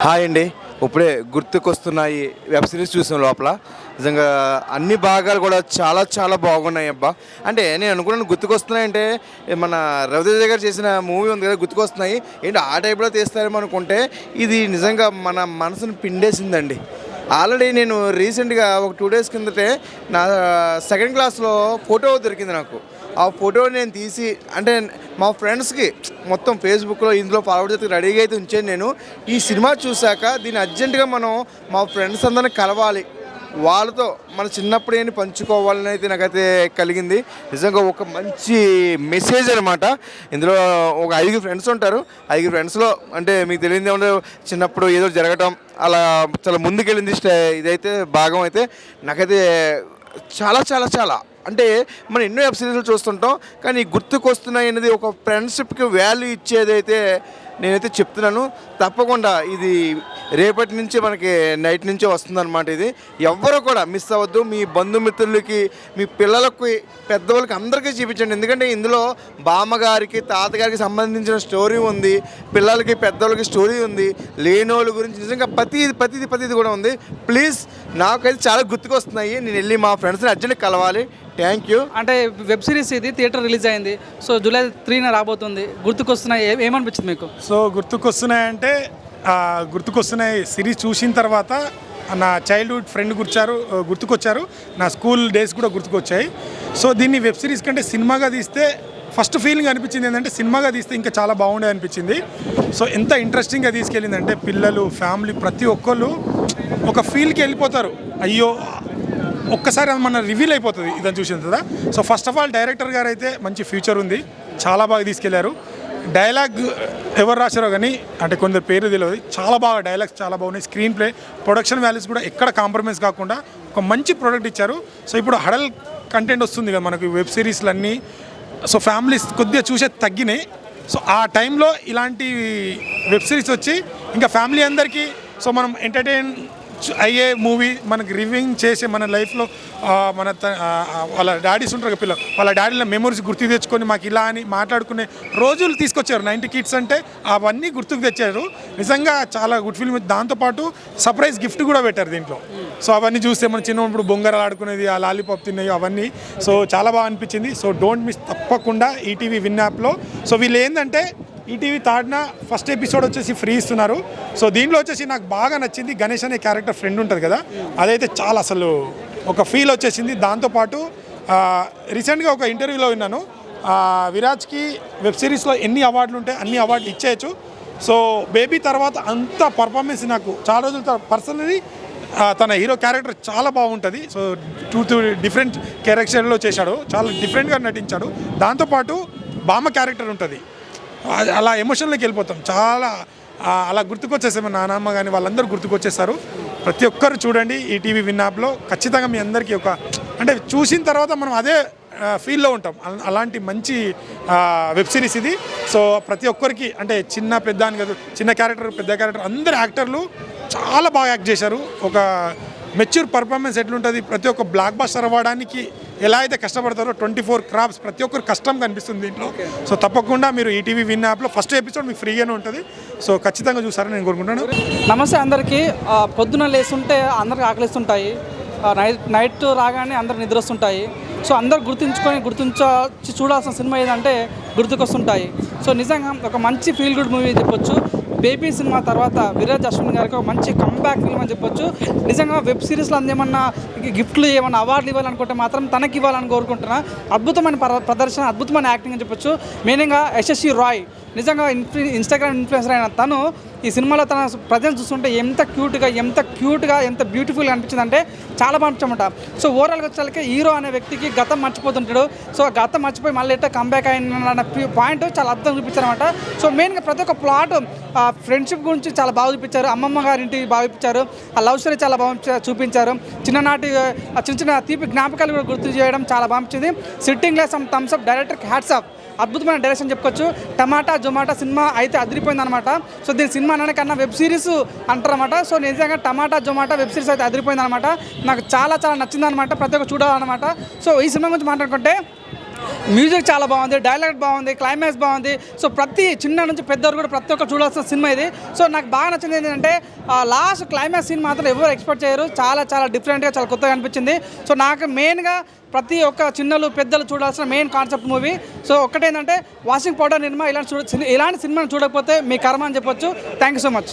Hi అండి. ఇప్పుడే గుర్తుకొస్తున్నాయి వెబ్ సిరీస్ చూసాం లోపల. నిజంగా అన్ని భాగాలు కూడా చాలా చాలా బాగున్నాయి అబ్బా! అంటే నేను అనుకున్నాను గుర్తుకొస్తున్నాయంటే మన రవితేజ గారు చేసిన మూవీ ఉంది కదా! గుర్తుకొస్తున్నాయి. ఏంటి ఆ టైప్‌లో తీస్తారేమో అనుకుంటే ఇది నిజంగా మన మనసుని పిండేసిందండి. ఆల్రెడీ నేను రీసెంట్‌గా ఒక 2 డేస్ కిందటే నా సెకండ్ క్లాస్‌లో ఫోటో దొరికింది నాకు. ఆ ఫోటో నేను తీసి అంటే మా ఫ్రెండ్స్‌కి మొత్తం ఫేస్‌బుక్‌లో ఇందులో ఫార్వర్డ్ చేసి రెడీగా అయితే ఉంచాను నేను. ఈ సినిమా చూసాక దీన్ని అర్జెంట్‌గా మనం మా ఫ్రెండ్స్ అందరిని కలవాలి. వాళ్ళతో మన చిన్నప్పుడు ఏంటి పంచుకోవాలని అయితే నాకైతే కలిగింది. నిజంగా ఒక మంచి మెసేజ్ అనమాట. ఇందులో ఒక 5 ఫ్రెండ్స్ ఉంటారు. 5 ఫ్రెండ్స్‌లో అంటే మీకు తెలియనిదేముంది చిన్నప్పుడు ఏదో జరగటం అలా చాలా ముందుకెళ్ళింది ఇదైతే భాగం అయితే నాకైతే చాలా చాలా చాలా అంటే మనం ఎన్నో వెబ్ సిరీస్లు చూస్తుంటాం. కానీ గుర్తుకొస్తున్నాయి అనేది ఒక ఫ్రెండ్షిప్‌కి వాల్యూ ఇచ్చేదైతే నేనైతే చెప్తున్నాను. తప్పకుండా ఇది రేపటి నుంచి మనకి నైట్ నుంచే వస్తుందన్నమాట ఇది. ఎవ్వరు కూడా మిస్ అవ్వద్దు. మీ బంధుమిత్రులకి, మీ పిల్లలకి, పెద్దవాళ్ళకి అందరికీ చూపించండి. ఎందుకంటే ఇందులో బామ్మగారికి, తాతగారికి సంబంధించిన స్టోరీ ఉంది. పిల్లలకి, పెద్దవాళ్ళకి స్టోరీ ఉంది. లేనోళ్ళ గురించి నిజంగా ప్రతిది కూడా ఉంది. ప్లీజ్ నాకైతే చాలా గుర్తుకొస్తున్నాయి. నేను వెళ్ళి మా ఫ్రెండ్స్ని అర్జెంట్గా కలవాలి. Thank you. అంటే వెబ్ సిరీస్ ఇది థియేటర్ రిలీజ్ అయింది. సో జూలై 3న రాబోతుంది. గుర్తుకొస్తున్నాయి ఏమనిపించింది మీకు? సో గుర్తుకొస్తున్నాయంటే గుర్తుకొస్తున్నాయి సిరీస్ చూసిన తర్వాత నా చైల్డ్హుడ్ ఫ్రెండ్ గుర్తుకొచ్చారు. నా స్కూల్ డేస్ కూడా గుర్తుకొచ్చాయి. సో దీన్ని వెబ్ సిరీస్ కంటే సినిమాగా తీస్తే ఫస్ట్ ఫీలింగ్ అనిపించింది ఏంటంటే సినిమాగా తీస్తే ఇంకా చాలా బాగుండే అనిపించింది. సో ఎంత ఇంట్రెస్టింగ్గా తీసుకెళ్ళిందంటే పిల్లలు, ఫ్యామిలీ ప్రతి ఒక్కళ్ళు ఒక ఫీల్కి వెళ్ళిపోతారు. అయ్యో ఒక్కసారి అది మన రివీల్ అయిపోతుంది ఇదని చూసిన కదా. So first of all director గారు అయితే మంచి ఫ్యూచర్ ఉంది, చాలా బాగా తీసుకెళ్లారు. డైలాగ్ ఎవరు రాశారో కానీ అంటే కొందరు పేరు తెలియదు, చాలా బాగా డైలాగ్స్ చాలా బాగున్నాయి. స్క్రీన్ ప్లే, ప్రొడక్షన్ వాల్యూస్ కూడా ఎక్కడ కాంప్రమైజ్ కాకుండా ఒక మంచి ప్రోడక్ట్ ఇచ్చారు. సో ఇప్పుడు హడల్ కంటెంట్ వస్తుంది కదా మనకు వెబ్ సిరీస్లు అన్నీ. సో ఫ్యామిలీస్ కొద్దిగా చూసే తగ్గినాయి. సో ఆ టైంలో ఇలాంటి వెబ్ సిరీస్ వచ్చి ఇంకా ఫ్యామిలీ అందరికీ సో మనం ఎంటర్టైన్ అయ్యే మూవీ మనకి రివ్యూయింగ్ చేసే మన లైఫ్లో మన వాళ్ళ డాడీస్ ఉంటారు కదా పిల్లలు, వాళ్ళ డాడీల మెమరీస్ గుర్తు తెచ్చుకొని మాకు ఇలా అని మాట్లాడుకునే రోజులు తీసుకొచ్చారు. 90 కిడ్స్ అంటే అవన్నీ గుర్తుకు తెచ్చారు. నిజంగా చాలా గుడ్ ఫిల్మ్. దాంతోపాటు సర్ప్రైజ్ గిఫ్ట్ కూడా పెట్టారు దీంట్లో. సో అవన్నీ చూస్తే మన చిన్నప్పుడు బొంగరాలు ఆడుకునేది, ఆ లాలీపాప్ తిన్నాయి అవన్నీ. సో చాలా బాగా అనిపించింది. సో డోంట్ మిస్ తప్పకుండా ఈటీవీ విన్ యాప్లో. సో వీళ్ళు ఏంటంటే ఈటీవీ థర్డ్న ఫస్ట్ ఎపిసోడ్ వచ్చేసి ఫ్రీ ఇస్తున్నారు. సో దీంట్లో వచ్చేసి నాకు బాగా నచ్చింది గణేష్ అనే క్యారెక్టర్ ఫ్రెండ్ ఉంటుంది కదా, అదైతే చాలా అసలు ఒక ఫీల్ వచ్చేసింది. దాంతోపాటు రీసెంట్గా ఒక ఇంటర్వ్యూలో విన్నాను, విరాజ్కి వెబ్ సిరీస్లో ఎన్ని అవార్డులు ఉంటాయి అన్ని అవార్డులు ఇచ్చేయచ్చు. సో బేబీ తర్వాత అంత పర్ఫార్మెన్స్ నాకు చాలా రోజుల పర్సనలీ తన హీరో క్యారెక్టర్ చాలా బాగుంటుంది. సో 2 డిఫరెంట్ క్యారెక్టర్లో చేశాడు, చాలా డిఫరెంట్గా నటించాడు. దాంతోపాటు బామ్మ క్యారెక్టర్ ఉంటుంది, అలా ఎమోషన్లోకి వెళ్ళిపోతాం. చాలా అలా గుర్తుకొచ్చేసాము. మా నాన్నమ్మ కానీ వాళ్ళందరూ గుర్తుకొచ్చేస్తారు. ప్రతి ఒక్కరు చూడండి ఈటీవీ విన్ యాప్లో. ఖచ్చితంగా మీ అందరికీ ఒక అంటే చూసిన తర్వాత మనం అదే ఫీల్లో ఉంటాం. అలాంటి మంచి వెబ్ సిరీస్ ఇది. సో ప్రతి ఒక్కరికి అంటే చిన్న పెద్ద అని కాదు, చిన్న క్యారెక్టర్ పెద్ద క్యారెక్టర్ అందరు యాక్టర్లు చాలా బాగా యాక్ట్ చేశారు. ఒక మెచ్యూర్ పర్ఫార్మెన్స్ ఎట్లుంటుంది, ప్రతి ఒక్క బ్లాక్ బస్టర్ అవ్వడానికి ఎలా అయితే కష్టపడతారో 24 క్రాఫ్ట్స్ ప్రతి ఒక్కరు కష్టం కనిపిస్తుంది దీంట్లో. సో తప్పకుండా మీరు ఈటీవీ విన్ యాప్లో ఫస్ట్ ఎపిసోడ్ మీకు ఫ్రీగానే ఉంటుంది. సో ఖచ్చితంగా చూసారని నేను కోరుకుంటాను. నమస్తే అందరికీ. పొద్దున లేస్తుంటే అందరికి ఆకలిస్తుంటాయి, నైట్ రాగానే అందరికి నిద్ర వస్తుంటాయి. సో అందరు గుర్తించి చూడాల్సిన సినిమా ఏదంటే గుర్తుకొస్తుంటాయి. సో నిజంగా ఒక మంచి ఫీల్ గుడ్ మూవీ చెప్పొచ్చు. బేబీ సినిమా తర్వాత విరాజ్ అశ్విన్ గారికి ఒక మంచి కంబ్యాక్ ఫిల్మ్ అని చెప్పొచ్చు. నిజంగా వెబ్ సిరీస్లో అందేమన్నా గిఫ్ట్లు ఏమన్నా అవార్డులు ఇవ్వాలనుకుంటే మాత్రం తనకి ఇవ్వాలని కోరుకుంటున్నా. అద్భుతమైన ప్రదర్శన, అద్భుతమైన యాక్టింగ్ అని చెప్పొచ్చు. మెయిన్గా యశస్వి రాయ్ నిజంగా ఇన్స్టాగ్రామ్ ఇన్ఫ్లుయెన్సర్ అయిన తను ఈ సినిమాలో తన ప్రజెన్స్ చూస్తుంటే ఎంత క్యూట్గా ఎంత బ్యూటిఫుల్గా అనిపించింది అంటే చాలా బాగుంటామట. సో ఓవరాల్గా వచ్చేసరికి హీరో అనే వ్యక్తికి గతం మర్చిపోతుంటాడు. సో గతం మర్చిపోయి మళ్ళీ ఎట్లా కంబ్యాక్ అయిన పాయింట్ చాలా అర్థం చూపించారనమాట. సో మెయిన్గా ప్రతి ఒక్క ప్లాట్ ఫ్రెండ్షిప్ గురించి చాలా బాగా చూపించారు. అమ్మమ్మ గారింటి బాగా చూపించారు. ఆ లవ్ స్టోరీ చాలా బాగా చూపించారు. చిన్ననాటి చిన్న తీపి జ్ఞాపకాలు కూడా గుర్తు చేయడం చాలా బాగుంది. సిట్టింగ్ లెస్ థమ్స్ అప్ డైరెక్టర్కి హ్యాట్స్ ఆఫ్. అద్భుతమైన డైరెక్షన్ చెప్పుకోవచ్చు. టమాటా జొమాటా సినిమా అయితే అదిరిపోయింది అనమాట. సో దీని సినిమా అనకన్నా వెబ్ సిరీస్ అంటారనమాట. సో నిజంగా టమాటా జొమాటా వెబ్ సిరీస్ అయితే అదిరిపోయింది అనమాట. నాకు చాలా చాలా నచ్చింది అనమాట. ప్రతి ఒక్క చూడాలన్నమాట. సో ఈ సినిమా గురించి మాట్లాడుకుంటే మ్యూజిక్ చాలా బాగుంది, డైలాగ్ బాగుంది, క్లైమాక్స్ బాగుంది. సో ప్రతి చిన్న నుంచి పెద్దవారు కూడా ప్రతి ఒక్కరు చూడాల్సిన సినిమా ఇది. సో నాకు బాగా నచ్చింది ఏంటంటే లాస్ట్ క్లైమాక్స్ సీన్ మాత్రం ఎవరు ఎక్స్పెక్ట్ చేయరు. చాలా చాలా డిఫరెంట్గా, చాలా కొత్తగా అనిపించింది. సో నాకు మెయిన్గా ప్రతి ఒక్క చిన్నలు పెద్దలు చూడాల్సిన మెయిన్ కాన్సెప్ట్ మూవీ. సో ఒక్కటేంటంటే వాషింగ్ పౌడర్ నిర్మా ఇలాంటి సినిమాని చూడకపోతే మీ కర్మ అని చెప్పొచ్చు. Thank you so much.